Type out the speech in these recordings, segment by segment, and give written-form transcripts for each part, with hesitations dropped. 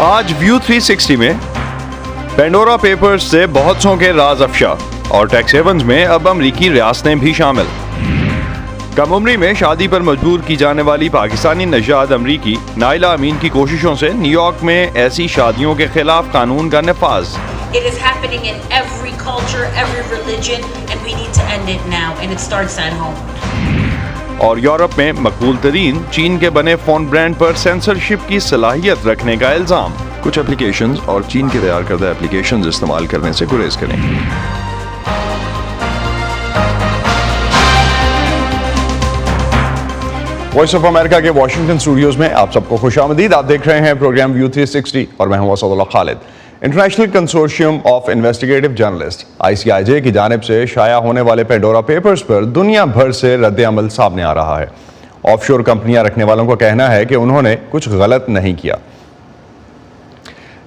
آج ویو 360 میں Pandora papers سے بہت سوں کے راز افشا اور ٹیکس ہیونز میں اب امریکی ریاستیں بھی شامل. کم عمری میں شادی پر مجبور کی جانے والی پاکستانی نژاد امریکی نائلہ امین کی کوششوں سے نیو یارک میں ایسی شادیوں کے خلاف قانون کا نفاذ. It is happening in every culture, every religion, and we need to end it now, and it starts at home. اور یورپ میں مقبول ترین چین کے بنے فون برانڈ پر سینسرشپ کی صلاحیت رکھنے کا الزام. کچھ اپلیکیشنز اور چین کے تیار کردہ اپلیکیشنز استعمال کرنے سے گریز کریں. وائس آف امریکہ کے واشنگٹن اسٹوڈیوز میں آپ سب کو خوش آمدید. آپ دیکھ رہے ہیں پروگرام ویو 360 اور میں ہوں Asad Ullah Khalid. International consortium of investigative journalist ICIJ کی جانب سے شائع ہونے والے پینڈورا پیپرز پر دنیا بھر سے رد عمل سامنے آ رہا ہے. آف شور کمپنیاں رکھنے والوں کا کہنا ہے کہ انہوں نے کچھ غلط نہیں کیا.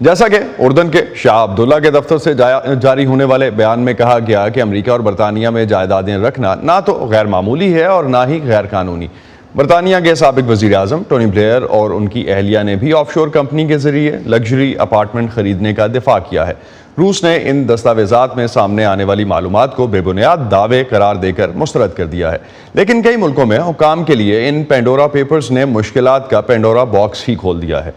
جیسا کہ اردن کے شاہ عبداللہ کے دفتر سے جاری ہونے والے بیان میں کہا گیا کہ امریکہ اور برطانیہ میں جائیدادیں رکھنا نہ تو غیر معمولی ہے اور نہ ہی غیر قانونی. برطانیہ کے سابق وزیر اعظم ٹونی بلیئر اور ان کی اہلیہ نے بھی آف شور کمپنی کے ذریعے لگژری اپارٹمنٹ خریدنے کا دفاع کیا ہے. روس نے ان دستاویزات میں سامنے آنے والی معلومات کو بے بنیاد دعوے قرار دے کر مسترد کر دیا ہے. لیکن کئی ملکوں میں حکام کے لیے ان پینڈورا پیپرز نے مشکلات کا پینڈورا باکس ہی کھول دیا ہے.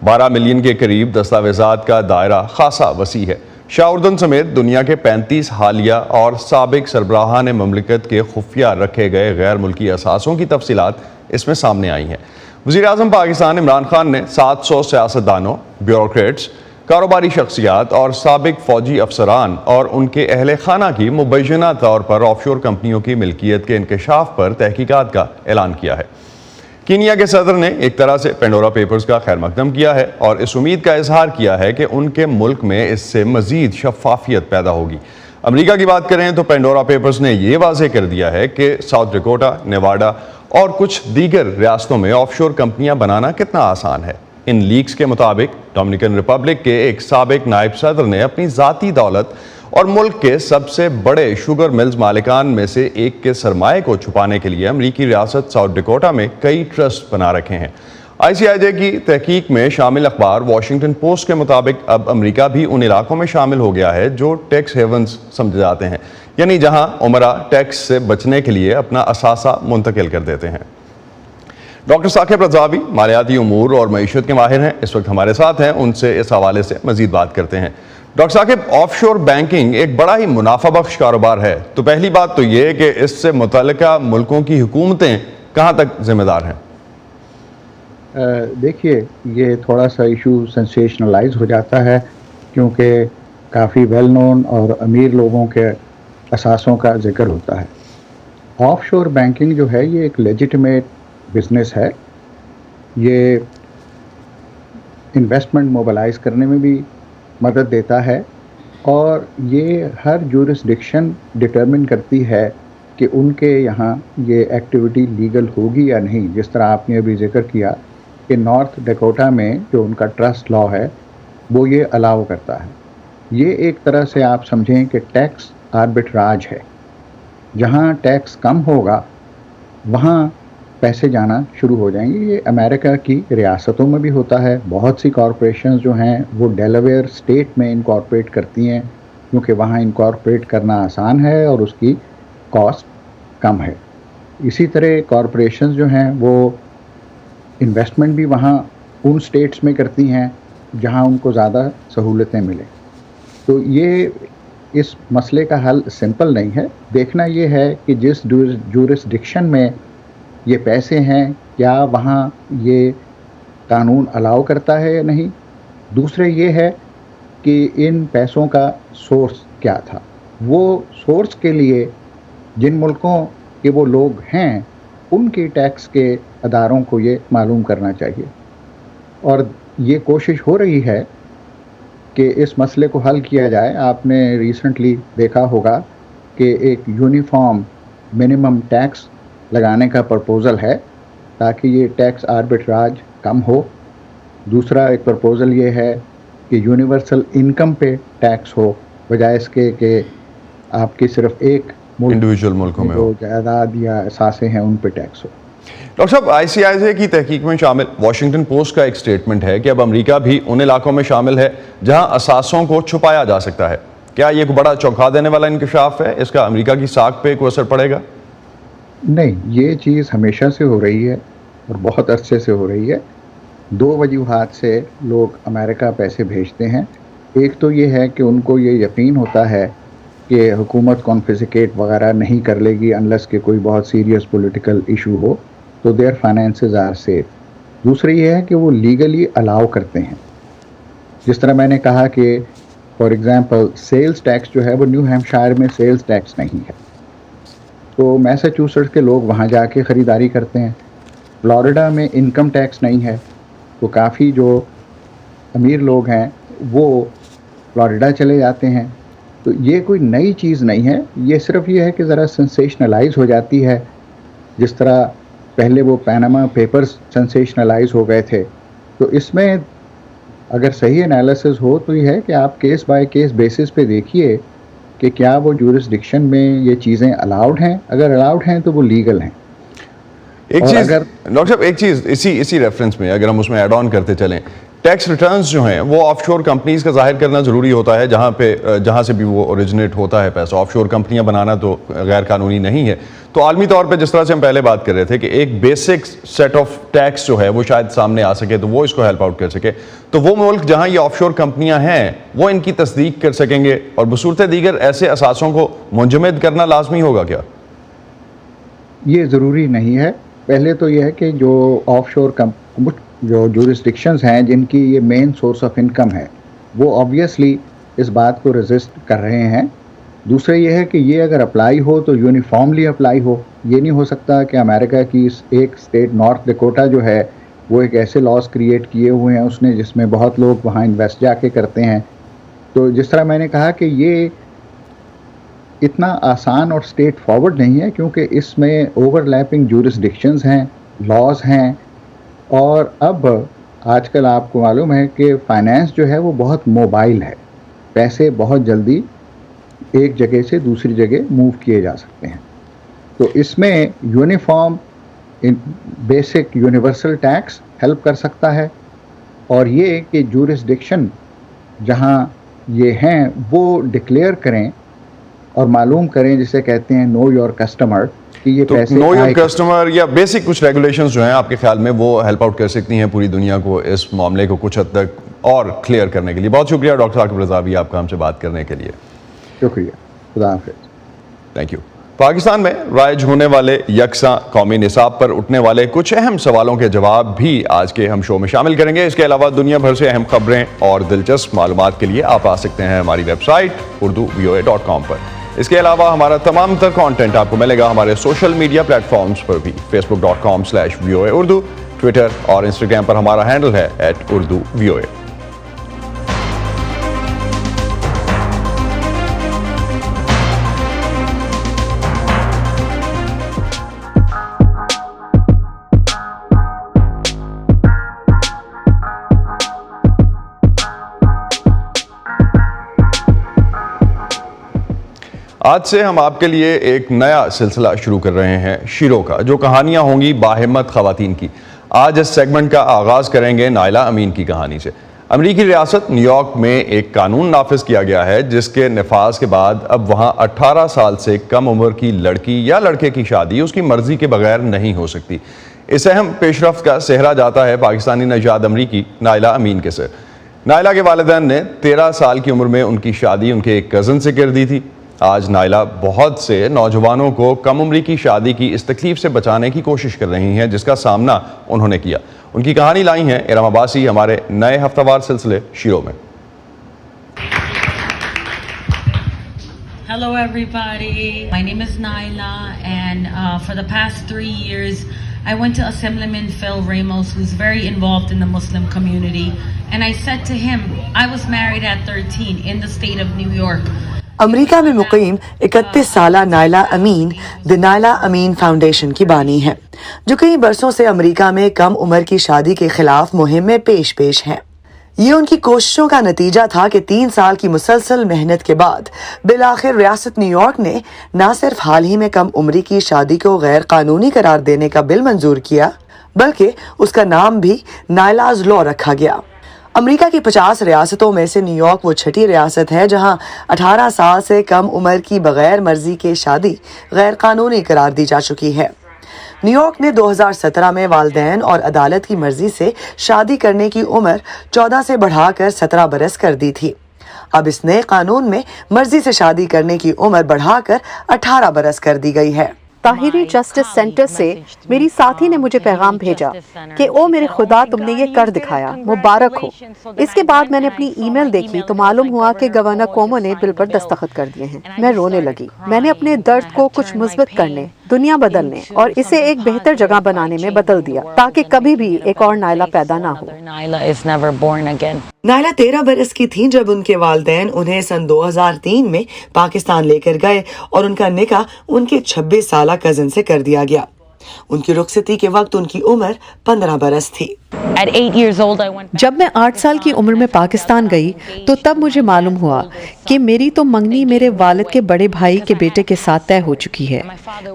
12 ملین کے قریب دستاویزات کا دائرہ خاصا وسیع ہے. شاہ اردن سمیت دنیا کے 35 حالیہ اور سابق سربراہان مملکت کے خفیہ رکھے گئے غیر ملکی اثاثوں کی تفصیلات اس میں سامنے آئی ہیں. وزیر اعظم پاکستان عمران خان نے 700 سیاستدانوں، بیوروکریٹس، کاروباری شخصیات اور سابق فوجی افسران اور ان کے اہل خانہ کی مبینہ طور پر آف شور کمپنیوں کی ملکیت کے انکشاف پر تحقیقات کا اعلان کیا ہے. کینیا کے صدر نے ایک طرح سے پینڈورا پیپرز کا خیر مقدم کیا ہے اور اس امید کا اظہار کیا ہے کہ ان کے ملک میں اس سے مزید شفافیت پیدا ہوگی. امریکہ کی بات کریں تو پینڈورا پیپرز نے یہ واضح کر دیا ہے کہ ساؤتھ ڈیکوٹا، نیواڈا اور کچھ دیگر ریاستوں میں آف شور کمپنیاں بنانا کتنا آسان ہے. ان لیکس کے مطابق ڈومینیکن ریپبلک کے ایک سابق نائب صدر نے اپنی ذاتی دولت اور ملک کے سب سے بڑے شوگر ملز مالکان میں سے ایک کے سرمایہ کو چھپانے کے لیے امریکی ریاست ساؤتھ ڈیکوٹا میں کئی ٹرسٹ بنا رکھے ہیں. ICIJ کی تحقیق میں شامل اخبار واشنگٹن پوسٹ کے مطابق اب امریکہ بھی ان علاقوں میں شامل ہو گیا ہے جو ٹیکس ہیونز سمجھے جاتے ہیں، یعنی جہاں عمرہ ٹیکس سے بچنے کے لیے اپنا اثاثہ منتقل کر دیتے ہیں. ڈاکٹر ثاقب رضاوی مالیاتی امور اور معیشت کے ماہر ہیں، اس وقت ہمارے ساتھ ہیں. ان سے اس حوالے سے مزید بات کرتے ہیں. ڈاکٹر ثاقب، آف شور بینکنگ ایک بڑا ہی منافع بخش کاروبار ہے، تو پہلی بات تو یہ کہ اس سے متعلقہ ملکوں کی حکومتیں کہاں تک ذمہ دار ہیں؟ دیکھیے، یہ تھوڑا سا ایشو سینسیشنلائز ہو جاتا ہے کیونکہ کافی ویل نون اور امیر لوگوں کے اثاثوں کا ذکر ہوتا ہے. آف شور بینکنگ جو ہے یہ ایک لیجیٹمیٹ بزنس ہے. یہ انویسٹمنٹ موبلائز کرنے میں بھی مدد دیتا ہے اور یہ ہر جورسڈکشن ڈٹرمن کرتی ہے کہ ان کے یہاں یہ ایکٹیویٹی لیگل ہوگی یا نہیں. جس طرح آپ نے ابھی ذکر کیا کہ نارتھ ڈیکوٹا میں جو ان کا ٹرسٹ لا ہے وہ یہ الاؤ کرتا ہے. یہ ایک طرح سے آپ سمجھیں کہ ٹیکس آربٹراج ہے. جہاں ٹیکس کم ہوگا وہاں پیسے جانا شروع ہو جائیں گے. یہ امریکہ کی ریاستوں میں بھی ہوتا ہے. بہت سی کارپوریشنز جو ہیں وہ ڈیلاویئر اسٹیٹ میں انکارپوریٹ کرتی ہیں کیونکہ وہاں انکارپوریٹ کرنا آسان ہے اور اس کی کاسٹ کم ہے. اسی طرح کارپوریشنز جو ہیں وہ انویسٹمنٹ بھی وہاں ان اسٹیٹس میں کرتی ہیں جہاں ان کو زیادہ سہولتیں ملیں. تو یہ اس مسئلے کا حل سمپل نہیں ہے. دیکھنا یہ ہے کہ جس جورسڈکشن میں یہ پیسے ہیں کیا وہاں یہ قانون الاؤ کرتا ہے یا نہیں. دوسرے یہ ہے کہ ان پیسوں کا سورس کیا تھا. وہ سورس کے لیے جن ملکوں کے وہ لوگ ہیں ان کی ٹیکس کے اداروں کو یہ معلوم کرنا چاہیے. اور یہ کوشش ہو رہی ہے کہ اس مسئلے کو حل کیا جائے. آپ نے ریسنٹلی دیکھا ہوگا کہ ایک یونیفارم منیمم ٹیکس لگانے کا پرپوزل ہے تاکہ یہ ٹیکس آربٹراج کم ہو. دوسرا ایک پرپوزل یہ ہے کہ یونیورسل انکم پہ ٹیکس ہو بجائے اس کے کہ آپ کی صرف ایک انڈیویجول ملکوں میں جو جائیداد یا اثاثے ہیں ان پہ ٹیکس ہو. ڈاکٹر صاحب ICIJ کی تحقیق میں شامل واشنگٹن پوسٹ کا ایک سٹیٹمنٹ ہے کہ اب امریکہ بھی ان علاقوں میں شامل ہے جہاں اثاثوں کو چھپایا جا سکتا ہے. کیا یہ کوئی بڑا چونکا دینے والا انکشاف ہے؟ اس کا امریکہ کی ساکھ پہ کوئی اثر پڑے گا؟ نہیں، یہ چیز ہمیشہ سے ہو رہی ہے اور بہت عرصے سے ہو رہی ہے. 2 وجوہات سے لوگ امریکہ پیسے بھیجتے ہیں. ایک تو یہ ہے کہ ان کو یہ یقین ہوتا ہے کہ حکومت کانفسکیٹ وغیرہ نہیں کر لے گی انلیس کہ کوئی بہت سیریس پولیٹیکل ایشو ہو، تو دیئر فائنینسز آر سیف. دوسری یہ ہے کہ وہ لیگلی الاؤ کرتے ہیں. جس طرح میں نے کہا کہ فار ایگزامپل سیلز ٹیکس جو ہے وہ نیو ہیمپشائر میں سیلز ٹیکس نہیں ہے، تو میساچوسٹس کے لوگ وہاں جا کے خریداری کرتے ہیں. فلوریڈا میں انکم ٹیکس نہیں ہے، تو کافی جو امیر لوگ ہیں وہ فلوریڈا چلے جاتے ہیں. تو یہ کوئی نئی چیز نہیں ہے، یہ صرف یہ ہے کہ ذرا سنسیشنلائز ہو جاتی ہے. جس طرح پہلے وہ پیناما پیپرز سنسیشنلائز ہو گئے تھے. تو اس میں اگر صحیح انالیسز ہو تو یہ ہے کہ آپ کیس بائی کیس بیسس پہ دیکھیے کہ کیا وہ جورسڈکشن میں یہ چیزیں الاؤڈ ہیں. اگر الاؤڈ ہیں تو وہ لیگل ہیں. ایک چیز ڈاکٹر صاحب، ایک چیز اسی ریفرنس میں اگر ہم اس میں ایڈ آن کرتے چلیں، ٹیکس ریٹرنز جو ہیں وہ آف شور کمپنیز کا ظاہر کرنا ضروری ہوتا ہے جہاں سے بھی وہ اوریجنیٹ ہوتا ہے پیسہ. آف شور کمپنیاں بنانا تو غیر قانونی نہیں ہے. تو عالمی طور پہ جس طرح سے ہم پہلے بات کر رہے تھے کہ ایک بیسک سیٹ آف ٹیکس جو ہے وہ شاید سامنے آ سکے تو وہ اس کو ہیلپ آؤٹ کر سکے. تو وہ ملک جہاں یہ آف شور کمپنیاں ہیں وہ ان کی تصدیق کر سکیں گے، اور بصورت دیگر ایسے اثاثوں کو منجمد کرنا لازمی ہوگا کیا؟ یہ ضروری نہیں ہے. پہلے تو یہ ہے کہ جو آف شور جو جورسڈکشنز ہیں جن کی یہ مین سورس آف انکم ہے وہ آبویسلی اس بات کو ریزسٹ کر رہے ہیں. دوسرا یہ ہے کہ یہ اگر اپلائی ہو تو یونیفارملی اپلائی ہو. یہ نہیں ہو سکتا کہ امریکہ کی ایک اسٹیٹ نارتھ ڈیکوٹا جو ہے وہ ایک ایسے لاز کریٹ کیے ہوئے ہیں اس نے جس میں بہت لوگ وہاں انویسٹ جا کے کرتے ہیں. تو جس طرح میں نے کہا کہ یہ اتنا آسان اور اسٹیٹ فارورڈ نہیں ہے، کیونکہ اس میں اوور لیپنگ جورسڈکشنز ہیں، لاز ہیں. اور اب آج کل آپ کو معلوم ہے کہ فائنینس جو ہے وہ بہت موبائل ہے. پیسے بہت جلدی ایک جگہ سے دوسری جگہ موو کیے جا سکتے ہیں. تو اس میں uniform basic universal tax help کر سکتا ہے. اور یہ کہ جورسڈکشن جہاں یہ ہیں وہ ڈکلیئر کریں اور معلوم کریں، جسے کہتے ہیں نو یور کسٹمر، کہ یہ پیسے نو یور کسٹمر یا بیسک کچھ ریگولیشنز جو ہیں آپ کے خیال میں وہ ہیلپ آؤٹ کر سکتی ہیں پوری دنیا کو اس معاملے کو کچھ حد تک اور کلیئر کرنے کے لیے. بہت شکریہ ڈاکٹر ثاقب رضا بھی آپ کا ہم سے بات کرنے کے لیے. شکریہ. خدا حافظ. Thank you. پاکستان میں رائج ہونے والے یکساں قومی نصاب پر اٹھنے والے کچھ اہم سوالوں کے جواب بھی آج کے ہم شو میں شامل کریں گے. اس کے علاوہ دنیا بھر سے اہم خبریں اور دلچسپ معلومات کے لیے آپ آ سکتے ہیں ہماری ویب سائٹ urduvoa.com پر. اس کے علاوہ ہمارا تمام تر کانٹینٹ آپ کو ملے گا ہمارے سوشل میڈیا پلیٹ فارمز پر بھی. facebook.com/VOA Urdu، ٹویٹر اور انسٹاگرام پر ہمارا ہینڈل ہے @urduvoa. آج سے ہم آپ کے لیے ایک نیا سلسلہ شروع کر رہے ہیں شیروں کا، جو کہانیاں ہوں گی باہمت خواتین کی. آج اس سیگمنٹ کا آغاز کریں گے نائلہ امین کی کہانی سے. امریکی ریاست نیو یارک میں ایک قانون نافذ کیا گیا ہے جس کے نفاذ کے بعد اب وہاں 18 سال سے کم عمر کی لڑکی یا لڑکے کی شادی اس کی مرضی کے بغیر نہیں ہو سکتی. اس اہم پیش رفت کا سہرا جاتا ہے پاکستانی نژاد امریکی نائلہ امین کے سر. نائلہ کے والدین نے 13 سال کی عمر میں ان کی شادی ان کے ایک کزن سے کر دی تھی. آج نائلہ بہت سے نوجوانوں کو کم عمری کی شادی کی اس تکلیف سے بچانے کی کوشش کر رہی ہیں جس کا سامنا انہوں نے کیا. ان کی کہانی لائی ہیں ارم عباسی ہمارے نئے ہفتہ وار سلسلے شیروں میں. Hello everybody, my name is Naila and for the past 3 years I went to Assemblyman Phil Ramos, who's very involved in the Muslim community, and I said to him, I was married at 13 in the state of New York. امریکہ میں مقیم 31 سالہ نائلہ امین دی نائلہ امین foundation کی بانی ہے، جو کئی برسوں سے امریکہ میں کم عمر کی شادی کے خلاف مہم میں پیش ہے. یہ ان کی کوششوں کا نتیجہ تھا کہ 3 سال کی مسلسل محنت کے بعد بالآخر ریاست نیو یارک نے نہ صرف حال ہی میں کم عمری کی شادی کو غیر قانونی قرار دینے کا بل منظور کیا بلکہ اس کا نام بھی نائلاز لا رکھا گیا۔ امریکہ کی 50 ریاستوں میں سے نیو یارک وہ چھٹی ریاست ہے جہاں 18 سال سے کم عمر کی بغیر مرضی کے شادی غیر قانونی قرار دی جا چکی ہے۔ نیو یارک نے 2017 میں والدین اور عدالت کی مرضی سے شادی کرنے کی عمر 14 سے بڑھا کر 17 برس کر دی تھی۔ اب اس نئے قانون میں مرضی سے شادی کرنے کی عمر بڑھا کر 18 برس کر دی گئی ہے۔ طاہری جسٹس سینٹر سے میری ساتھی نے مجھے پیغام بھیجا کہ او میرے خدا تم نے یہ کر دکھایا، مبارک ہو۔ اس کے بعد میں نے اپنی ای میل دیکھی تو معلوم ہوا کہ گورنر کومو نے بل پر دستخط کر دیے ہیں۔ میں رونے لگی۔ میں نے اپنے درد کو کچھ مثبت کرنے، دنیا بدلنے اور اسے ایک بہتر جگہ بنانے میں بدل دیا تاکہ کبھی بھی ایک اور نائلہ پیدا نہ ہو۔ نائلہ 13 برس کی تھیں جب ان کے والدین انہیں سن 2003 میں پاکستان لے کر گئے اور ان کا نکاح ان کے 26 سالہ کزن سے کر دیا گیا۔ ان کی رخصتی کے وقت ان کی عمر 15 برس تھی۔ جب میں 8 سال کی عمر میں پاکستان گئی تو تب مجھے معلوم ہوا کہ میری تو منگنی میرے والد کے بڑے بھائی کے بیٹے کے ساتھ طے ہو چکی ہے۔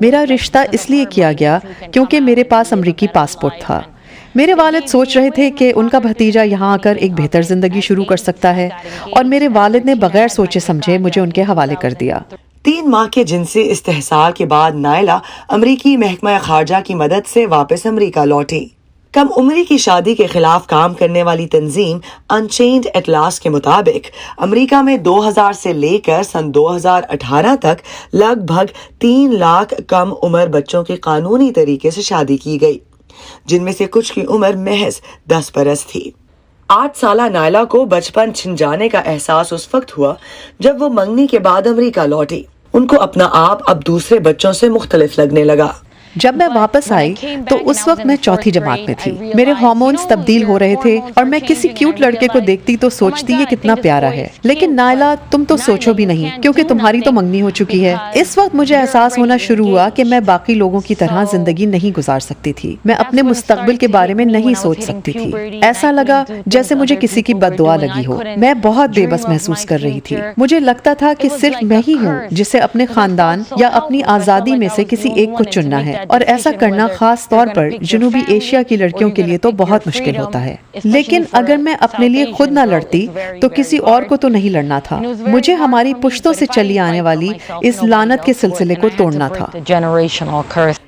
میرا رشتہ اس لیے کیا گیا کیونکہ میرے پاس امریکی پاسپورٹ تھا۔ میرے والد سوچ رہے تھے کہ ان کا بھتیجا یہاں آ کر ایک بہتر زندگی شروع کر سکتا ہے اور میرے والد نے بغیر سوچے سمجھے مجھے ان کے حوالے کر دیا۔ 3 ماہ کے جنسی استحصال کے بعد نائلہ امریکی محکمہ خارجہ کی مدد سے واپس امریکہ لوٹی۔ کم عمری کی شادی کے خلاف کام کرنے والی تنظیم انچینڈ اٹلاس کے مطابق امریکہ میں 2000 سے لے کر سن 2018 تک لگ بھگ 3 لاکھ کم عمر بچوں کی قانونی طریقے سے شادی کی گئی، جن میں سے کچھ کی عمر محض 10 برس تھی۔ 8 سالہ نائلہ کو بچپن چھن جانے کا احساس اس وقت ہوا جب وہ منگنی کے بعد امریکہ لوٹی۔ ان کو اپنا آپ اب دوسرے بچوں سے مختلف لگنے لگا۔ جب میں واپس آئی تو اس وقت میں 4تھی جماعت میں تھی۔ میرے ہارمونز تبدیل ہو رہے تھے اور میں کسی کیوٹ لڑکے کو دیکھتی تو سوچتی یہ کتنا پیارا ہے، لیکن نائلہ تم تو سوچو بھی نہیں کیونکہ تمہاری تو منگنی ہو چکی ہے۔ اس وقت مجھے احساس ہونا شروع ہوا کہ میں باقی لوگوں کی طرح زندگی نہیں گزار سکتی تھی۔ میں اپنے مستقبل کے بارے میں نہیں سوچ سکتی تھی۔ ایسا لگا جیسے مجھے کسی کی بد دعا لگی ہو۔ میں بہت بے بس محسوس کر رہی تھی۔ مجھے لگتا تھا کہ صرف میں ہی ہوں جسے اپنے خاندان یا اپنی آزادی میں سے کسی ایک کو چننا ہے، اور ایسا کرنا خاص طور پر جنوبی ایشیا کی لڑکیوں کے لیے تو بہت مشکل ہوتا ہے۔ لیکن اگر میں اپنے لیے خود نہ لڑتی تو کسی اور کو تو نہیں لڑنا تھا۔ مجھے ہماری پشتوں سے چلی آنے والی اس لعنت کے سلسلے کو توڑنا تھا۔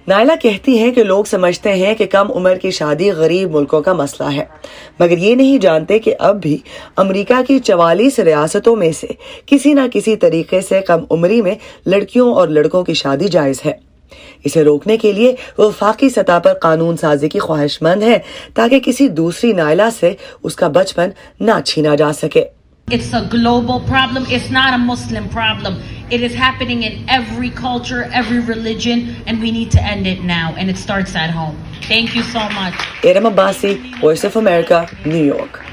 نائلہ کہتی ہیں کہ لوگ سمجھتے ہیں کہ کم عمر کی شادی غریب ملکوں کا مسئلہ ہے، مگر یہ نہیں جانتے کہ اب بھی امریکہ کی 44 ریاستوں میں سے کسی نہ کسی طریقے سے کم عمری میں لڑکیوں اور لڑکوں کی شادی جائز ہے۔ اسے روکنے کے لیے وہ وفاقی سطح پر قانون سازی کی خواہش مند ہے تاکہ کسی دوسری نائلہ سے اس کا بچپن نہ چھینا جا سکے۔ It's a global problem. It's not a Muslim problem. It is happening in every culture, every religion, and we need to end it now. And it starts at home. Thank you so much. Iram Abbasi, Voice of America, New York.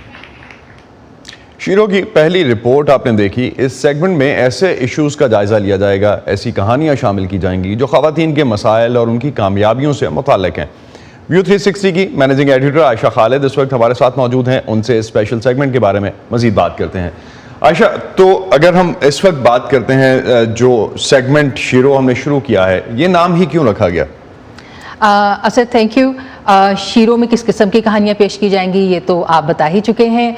شیرو کی پہلی report آپ نے دیکھی۔ اس segment میں ایسے issues کا جائزہ لیا جائے گا، ایسی کہانیاں شامل کی جائیں گی جو خواتین کے مسائل اور ان کی کامیابیوں سے متعلق ہیں۔ ویو 360 کی مینیجنگ ایڈیٹر عائشہ خالد اس وقت ہمارے ساتھ موجود ہیں، ان سے اسپیشل سیگمنٹ کے بارے میں مزید بات کرتے ہیں۔ عائشہ، تو اگر ہم اس وقت بات کرتے ہیں جو سیگمنٹ شیرو ہم نے شروع کیا ہے، یہ نام ہی کیوں رکھا گیا؟ Asad thank you. شیرو میں کس قسم کی کہانیاں پیش کی جائیں گی یہ تو آپ بتا ہی چکے ہیں۔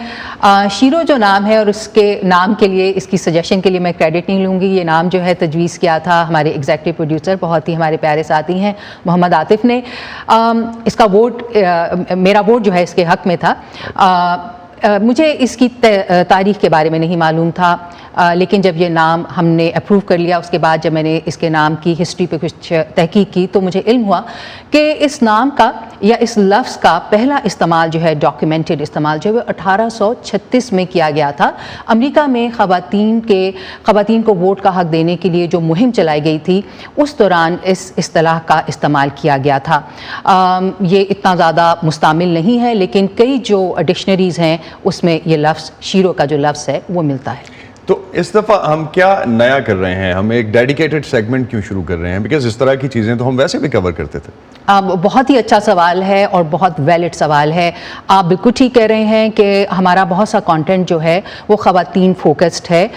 شیرو جو نام ہے اور اس کے نام کے لیے، اس کی سجیشن کے لیے میں کریڈٹ نہیں لوں گی۔ یہ نام جو ہے تجویز کیا تھا ہمارے ایگزیکٹو پروڈیوسر، بہت ہی ہمارے پیارے ساتھی ہیں محمد عاطف نے۔ اس کا ووٹ، میرا ووٹ جو ہے اس کے حق میں تھا۔ مجھے اس کی تاریخ کے بارے میں نہیں معلوم تھا، لیکن جب یہ نام ہم نے اپروو کر لیا، اس کے بعد جب میں نے اس کے نام کی ہسٹری پہ کچھ تحقیق کی تو مجھے علم ہوا کہ اس نام کا یا اس لفظ کا پہلا استعمال جو ہے، ڈاکیومنٹڈ استعمال جو ہے 1836 میں کیا گیا تھا۔ امریکہ میں خواتین کو ووٹ کا حق دینے کے لیے جو مہم چلائی گئی تھی، اس دوران اس اصطلاح کا استعمال کیا گیا تھا۔ یہ اتنا زیادہ مستعمل نہیں ہے، لیکن کئی جو ڈکشنریز ہیں اس میں یہ لفظ، شیرو کا جو لفظ ہے وہ ملتا ہے۔ تو اس دفعہ ہم کیا نیا کر رہے ہیں؟ ہم ایک ڈیڈیکیٹڈ سیگمنٹ کیوں شروع کر رہے ہیں؟ بیکاز اس طرح کی چیزیں تو ہم ویسے بھی کور کرتے تھے. بہت ہی اچھا سوال ہے اور بہت ویلڈ سوال ہے. آپ بالکل ٹھیک کہہ رہے ہیں کہ ہمارا بہت سا کانٹینٹ جو ہے وہ خواتین فوکسڈ ہے.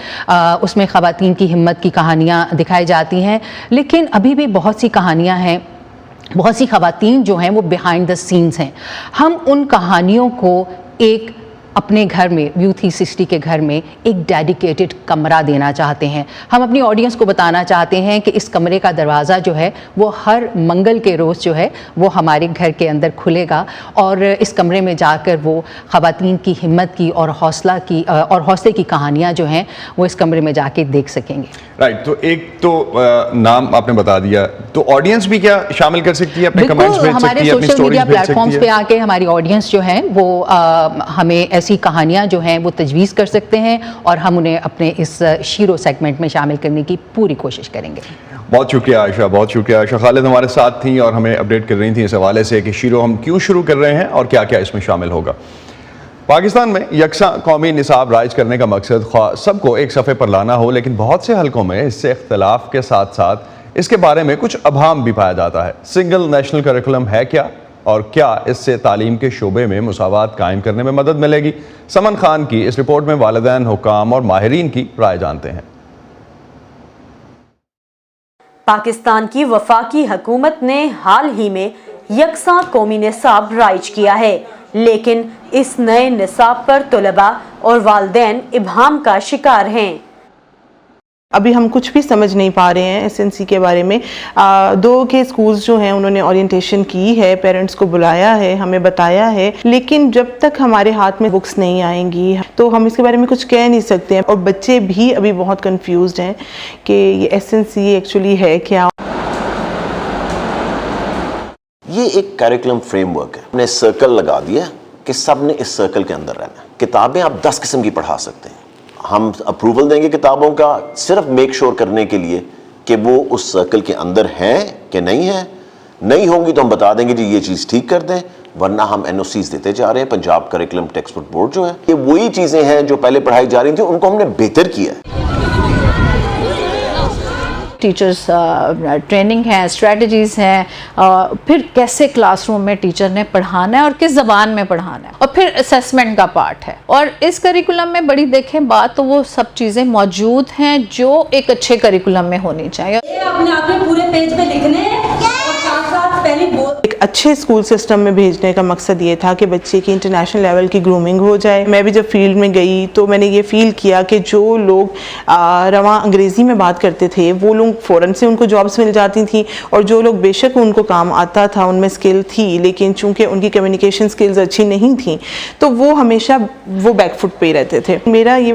اس میں خواتین کی ہمت کی کہانیاں دکھائی جاتی ہیں، لیکن ابھی بھی بہت سی کہانیاں ہیں، بہت سی خواتین جو ہیں وہ بیہائنڈ دا سینز ہیں. ہم ان کہانیوں کو ایک اپنے گھر میں ویو 360 کے گھر میں ایک ڈیڈیکیٹڈ کمرہ دینا چاہتے ہیں. ہم اپنی آڈینس کو بتانا چاہتے ہیں کہ اس کمرے کا دروازہ جو ہے وہ ہر منگل کے روز جو ہے وہ ہمارے گھر کے اندر کھلے گا، اور اس کمرے میں جا کر وہ خواتین کی ہمت کی اور حوصلے کی کہانیاں جو ہیں وہ اس کمرے میں جا کے دیکھ سکیں گے. رائٹ. تو ایک تو نام آپ نے بتا دیا، تو آڈینس بھی کیا شامل کر سکتی ہے؟ اپنے کمنٹس بھیج سکتی ہے، اپنی ہمارے سوشل میڈیا سٹوریز بھیج پلیٹ فارمز سکتی پہ ہے. آ کے ہماری آڈینس جو ہے وہ ہمیں ایسی کہانیاں جو ہیں وہ تجویز کر سکتے ہیں، اور ہم انہیں اپنے اس شیرو سیگمنٹ میں شامل کرنے کی پوری کوشش کریں گے. بہت شکریہ عائشہ، بہت شکریہ عائشہ. خالد ہمارے ساتھ تھیں اور ہمیں اپڈیٹ کر رہی تھیں اس حوالے سے کہ شیرو ہم کیوں شروع کر رہے ہیں اور کیا کیا اس میں شامل ہوگا. پاکستان میں یکساں قومی نصاب رائج کرنے کا مقصد خواہ سب کو ایک صفحے پر لانا ہو، لیکن بہت سے حلقوں میں اس سے اختلاف کے ساتھ ساتھ اس کے بارے میں کچھ ابہام بھی پایا جاتا ہے. سنگل نیشنل کریکولم ہے کیا، اور کیا اس سے تعلیم کے شعبے میں مساوات قائم کرنے میں مدد ملے گی؟ سمن خان کی اس رپورٹ میں والدین، حکام اور ماہرین کی رائے جانتے ہیں. پاکستان کی وفاقی حکومت نے حال ہی میں یکساں قومی نصاب رائج کیا ہے، لیکن اس نئے نصاب پر طلباء اور والدین ابہام کا شکار ہیں. ابھی ہم کچھ بھی سمجھ نہیں پا رہے ہیں ایس این سی کے بارے میں. 2 کے اسکولز جو ہیں انہوں نے اورینٹیشن کی ہے، پیرنٹس کو بلایا ہے، ہمیں بتایا ہے، لیکن جب تک ہمارے ہاتھ میں بکس نہیں آئیں گی تو ہم اس کے بارے میں کچھ کہہ نہیں سکتے ہیں. اور بچے بھی ابھی بہت کنفیوزڈ ہیں کہ یہ ایس این سی ایکچولی ہے کیا. یہ ایک کیریکولم فریم ورک ہے. ہم نے سرکل لگا دیا کہ سب نے اس سرکل کے اندر رہنا ہے. کتابیں آپ 10 قسم کی پڑھا سکتے ہیں. ہم اپروول دیں گے کتابوں کا صرف میک شور کرنے کے لیے کہ وہ اس سرکل کے اندر ہیں کہ نہیں ہیں. نہیں ہوں گی تو ہم بتا دیں گے جی یہ چیز ٹھیک کر دیں، ورنہ ہم این او سیز دیتے جا رہے ہیں. Punjab curriculum text book board جو ہے، یہ وہی چیزیں ہیں جو پہلے پڑھائی جا رہی تھیں، ان کو ہم نے بہتر کیا ہے. ٹیچرز ٹریننگ ہے، اسٹریٹجیز ہیں، پھر کیسے کلاس روم میں ٹیچر نے پڑھانا ہے اور کس زبان میں پڑھانا ہے، اور پھر اسیسمنٹ کا پارٹ ہے. اور اس کریکولم میں بڑی دیکھیں بات تو وہ سب چیزیں موجود ہیں جو ایک اچھے کریکولم میں ہونی چاہیے. اپنے آپ میں پورے پیج پہ لکھنے ہیں اور ساتھ ساتھ پہلی ایک اچھے اسکول سسٹم میں بھیجنے کا مقصد یہ تھا کہ بچے کی انٹرنیشنل لیول کی گرومنگ ہو جائے. میں بھی جب فیلڈ میں گئی تو میں نے یہ فیل کیا کہ جو لوگ رواں انگریزی میں بات کرتے تھے وہ لوگ فوراً سے ان کو جابس مل جاتی تھیں، اور جو لوگ بے شک ان کو کام آتا تھا، ان میں اسکل تھی، لیکن چونکہ ان کی کمیونیکیشن اسکلز اچھی نہیں تھیں تو وہ ہمیشہ وہ بیک فٹ پہ رہتے تھے. میرا یہ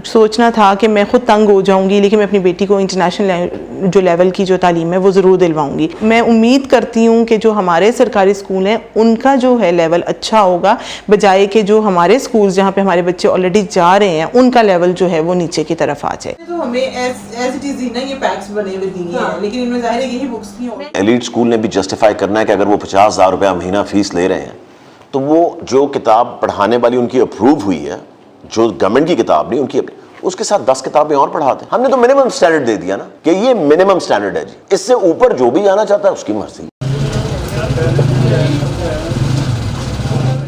سوچنا تھا کہ میں خود تنگ ہو جاؤں گی، لیکن میں اپنی بیٹی کو انٹرنیشنل جو لیول کی جو تعلیم ہے وہ ضرور دلواؤں گی. میں امید کرتی ہوں کہ جو ہمارے سرکاری اسکول ہیں ان کا جو ہے لیول اچھا ہوگا، بجائے کہ جو ہمارے اسکول جہاں پہ ہمارے بچے آلریڈی جا رہے ہیں ان کا لیول جو ہے وہ نیچے کی طرف آ جائے. تو ہمیں ایز چیز دینا، یہ پیکس بنے ہوئے دیے ہیں، لیکن ان میں ظاہر ہے یہی بکس نہیں ہوں. ایلیٹ اسکول نے بھی جسٹیفائی کرنا ہے کہ اگر وہ 50,000 روپیہ مہینہ فیس لے رہے ہیں تو وہ جو کتاب پڑھانے والی ان کی اپروو ہوئی ہے، جو گورنمنٹ کی کتاب نہیں ان کی، اس کے ساتھ 10 کتابیں اور پڑھاتے ہیں. ہم نے تو منیمم سٹینڈرڈ دے دیا نا کہ یہ منیمم سٹینڈرڈ ہے جی، اس سے اوپر جو بھی جانا چاہتا ہے اس کی مرضی.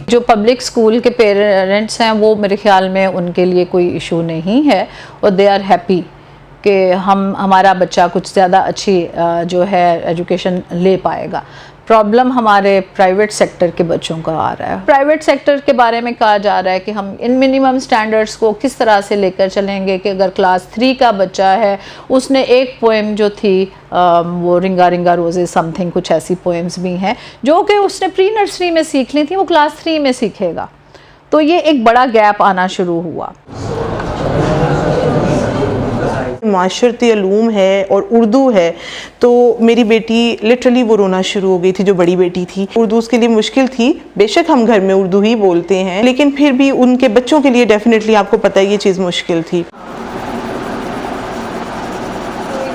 جو پبلک اسکول کے پیرنٹس ہیں وہ میرے خیال میں ان کے لیے کوئی ایشو نہیں ہے، اور دے آر ہیپی کہ ہمارا بچہ کچھ زیادہ اچھی جو ہے ایجوکیشن لے پائے گا. پرابلم ہمارے پرائیویٹ سیکٹر کے بچوں کا آ رہا ہے. پرائیویٹ سیکٹر کے بارے میں کہا جا رہا ہے کہ ہم ان منیمم سٹینڈرڈز کو کس طرح سے لے کر چلیں گے کہ اگر کلاس 3 کا بچہ ہے، اس نے ایک پوئم جو تھی وہ رنگا رنگا روزے سم تھنگ، کچھ ایسی پوئمز بھی ہیں جو کہ اس نے پری نرسری میں سیکھ لی تھی، وہ کلاس 3 میں سیکھے گا. تو یہ ایک بڑا گیپ آنا شروع ہوا. معاشرتی علوم ہے اور اردو ہے، تو میری بیٹی لٹرلی وہ رونا شروع ہو گئی تھی. جو بڑی بیٹی تھی، اردو اس کے لیے مشکل تھی. بے شک ہم گھر میں اردو ہی بولتے ہیں، لیکن پھر بھی ان کے بچوں کے لیے ڈیفینیٹلی آپ کو پتہ ہے یہ چیز مشکل تھی.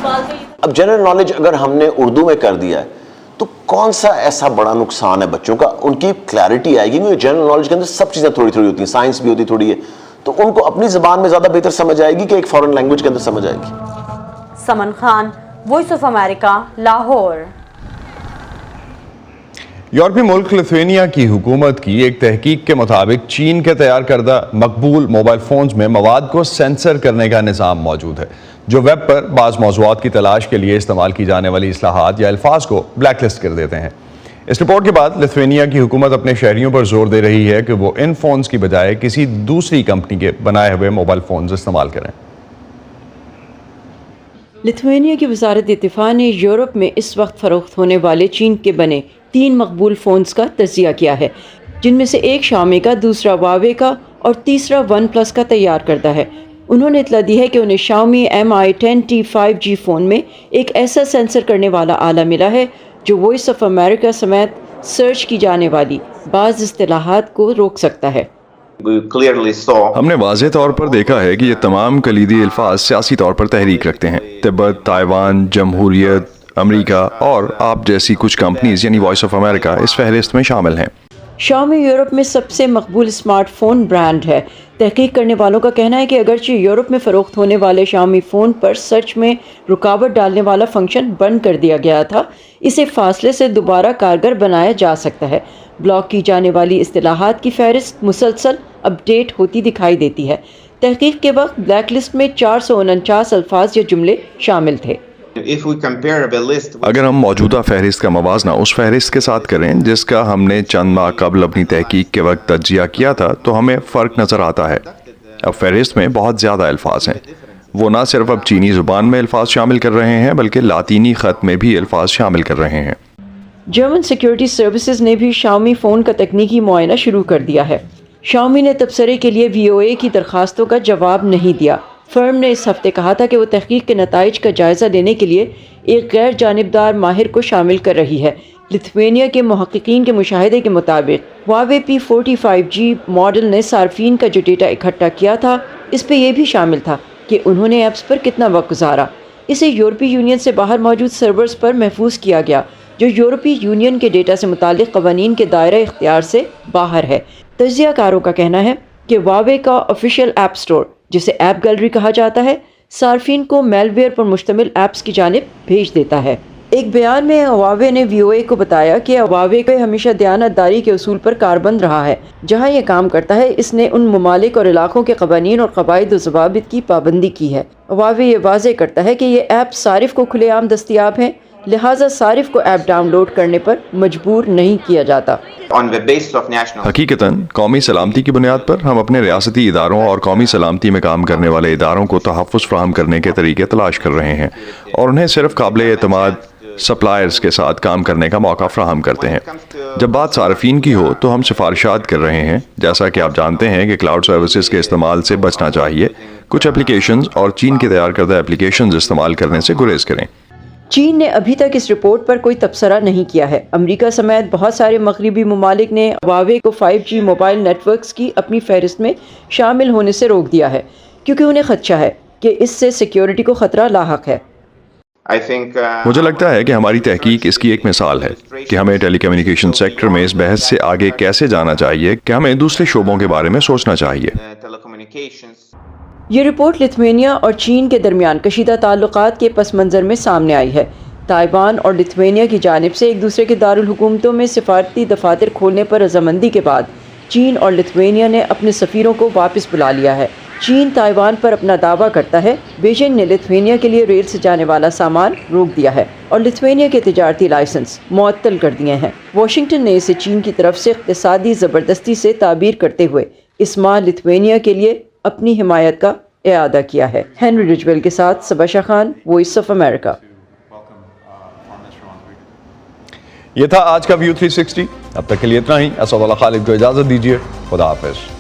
اب جنرل نالج اگر ہم نے اردو میں کر دیا ہے تو کون سا ایسا بڑا نقصان ہے بچوں کا؟ ان کی کلیئرٹی آئے گی. کیونکہ جنرل نالج کے اندر سب چیزیں تھوڑی تھوڑی ہوتی ہیں، سائنس بھی ہوتی تھوڑی ہے، تو ان کو اپنی زبان میں زیادہ بہتر سمجھ آئے گی کہ ایک فورن لینگویج کے اندر سمجھ آئے گی. Saman Khan, Voice of America, Lahore. یورپی ملک لتھوینیا کی حکومت کی ایک تحقیق کے مطابق چین کے تیار کردہ مقبول موبائل فونز میں مواد کو سینسر کرنے کا نظام موجود ہے جو ویب پر بعض موضوعات کی تلاش کے لیے استعمال کی جانے والی اصطلاحات یا الفاظ کو بلیک لسٹ کر دیتے ہیں. اس رپورٹ کے بعد لتھوینیا کی حکومت اپنے شہریوں پر زور دے رہی ہے کہ وہ ان فونز کی بجائے کسی دوسری کمپنی کے بنائے ہوئے موبائل فونز استعمال کریں. لتھوینیا کی وزارت دفاع نے یورپ میں اس وقت فروخت ہونے والے چین کے بنے 3 مقبول فونز کا تجزیہ کیا ہے، جن میں سے ایک شامی کا، دوسرا ہواوے کا اور تیسرا ون پلس کا تیار کردہ ہے. انہوں نے اطلاع دی ہے کہ انہیں شامی MI10T 5G فون میں ایک ایسا سینسر کرنے والا آلہ ملا ہے جو وائس آف امریکہ سمیت سرچ کی جانے والی بعض اصطلاحات کو روک سکتا ہے. ہم نے واضح طور پر دیکھا ہے کہ یہ تمام کلیدی الفاظ سیاسی طور پر تحریک رکھتے ہیں. تبت، تائیوان، جمہوریت، امریکہ اور آپ جیسی کچھ کمپنیز یعنی وائس آف امریکہ اس فہرست میں شامل ہیں. شامی یورپ میں سب سے مقبول اسمارٹ فون برانڈ ہے. تحقیق کرنے والوں کا کہنا ہے کہ اگرچہ یورپ میں فروخت ہونے والے شامی فون پر سرچ میں رکاوٹ ڈالنے والا فنکشن بند کر دیا گیا تھا، اسے فاصلے سے دوبارہ کارگر بنایا جا سکتا ہے. بلاک کی جانے والی اصطلاحات کی فہرست مسلسل اپ ڈیٹ ہوتی دکھائی دیتی ہے. تحقیق کے وقت بلیک لسٹ میں 449 الفاظ یا جملے شامل تھے. اگر ہم موجودہ فہرست کا موازنہ اس فہرست کے ساتھ کریں جس کا ہم نے چند ماہ قبل اپنی تحقیق کے وقت تجزیہ کیا تھا تو ہمیں فرق نظر آتا ہے. اب فہرست میں بہت زیادہ الفاظ ہیں. وہ نہ صرف اب چینی زبان میں الفاظ شامل کر رہے ہیں بلکہ لاطینی خط میں بھی الفاظ شامل کر رہے ہیں. جرمن سیکیورٹی سروسز نے بھی شامی فون کا تکنیکی معائنہ شروع کر دیا ہے. شامی نے تبصرے کے لیے VOA کی درخواستوں کا جواب نہیں دیا. فرم نے اس ہفتے کہا تھا کہ وہ تحقیق کے نتائج کا جائزہ لینے کے لیے ایک غیر جانبدار ماہر کو شامل کر رہی ہے. لتھوینیا کے محققین کے مشاہدے کے مطابق ہواوے P45G ماڈل نے صارفین کا جو ڈیٹا اکٹھا کیا تھا اس پہ یہ بھی شامل تھا کہ انہوں نے ایپس پر کتنا وقت گزارا. اسے یورپی یونین سے باہر موجود سرورز پر محفوظ کیا گیا جو یورپی یونین کے ڈیٹا سے متعلق قوانین کے دائرہ اختیار سے باہر ہے. تجزیہ کاروں کا کہنا ہے کہ ہواوے کا آفیشیل ایپ سٹور جسے ایپ گیلری کہا جاتا ہے صارفین کو میل ویئر پر مشتمل ایپس کی جانب بھیج دیتا ہے. ایک بیان میں ہواوے نے VOA کو بتایا کہ ہواوے کو ہمیشہ دیانت داری کے اصول پر کاربند رہا ہے. جہاں یہ کام کرتا ہے اس نے ان ممالک اور علاقوں کے قوانین اور قواعد و ضوابط کی پابندی کی ہے. ہواوے یہ واضح کرتا ہے کہ یہ ایپ صارف کو کھلے عام دستیاب ہیں، لہٰذا صارف کو ایپ ڈاؤن لوڈ کرنے پر مجبور نہیں کیا جاتا. حقیقتاً قومی سلامتی کی بنیاد پر ہم اپنے ریاستی اداروں اور قومی سلامتی میں کام کرنے والے اداروں کو تحفظ فراہم کرنے کے طریقے تلاش کر رہے ہیں اور انہیں صرف قابل اعتماد سپلائرز کے ساتھ کام کرنے کا موقع فراہم کرتے ہیں. جب بات صارفین کی ہو تو ہم سفارشات کر رہے ہیں. جیسا کہ آپ جانتے ہیں کہ کلاؤڈ سروسز کے استعمال سے بچنا چاہیے. کچھ اپلیکیشنز اور چین کے تیار کردہ اپلیکیشنز استعمال کرنے سے گریز کریں. چین نے ابھی تک اس رپورٹ پر کوئی تبصرہ نہیں کیا ہے. امریکہ سمیت بہت سارے مغربی ممالک نے ہواوے کو 5G موبائل نیٹ ورکس کی اپنی فہرست میں شامل ہونے سے روک دیا ہے کیونکہ انہیں خدشہ ہے کہ اس سے سیکیورٹی کو خطرہ لاحق ہے. مجھے لگتا ہے کہ ہماری تحقیق اس کی ایک مثال ہے کہ ہمیں ٹیلی کمیونیکیشن سیکٹر میں اس بحث سے آگے کیسے جانا چاہیے کہ ہمیں دوسرے شعبوں کے بارے میں سوچنا چاہیے. یہ رپورٹ لتھوینیا اور چین کے درمیان کشیدہ تعلقات کے پس منظر میں سامنے آئی ہے. تائیوان اور لتھوینیا کی جانب سے ایک دوسرے کے دارالحکومتوں میں سفارتی دفاتر کھولنے پر رضامندی کے بعد چین اور لتھوینیا نے اپنے سفیروں کو واپس بلا لیا ہے. چین تائیوان پر اپنا دعویٰ کرتا ہے. بیجنگ نے لتھوینیا کے لیے ریل سے جانے والا سامان روک دیا ہے اور لتھوینیا کے تجارتی لائسنس معطل کر دیے ہیں. واشنگٹن نے اسے چین کی طرف سے اقتصادی زبردستی سے تعبیر کرتے ہوئے اس ماہ لتھوینیا کے لیے اپنی حمایت کا اعادہ کیا ہے. ہنری رجویل کے ساتھ سباشا خان، وائس آف امریکہ. یہ تھا آج کا ویو 360. اب تک کے لیے اتنا ہی. اسد اللہ خالد کو اجازت دیجیے. خدا حافظ.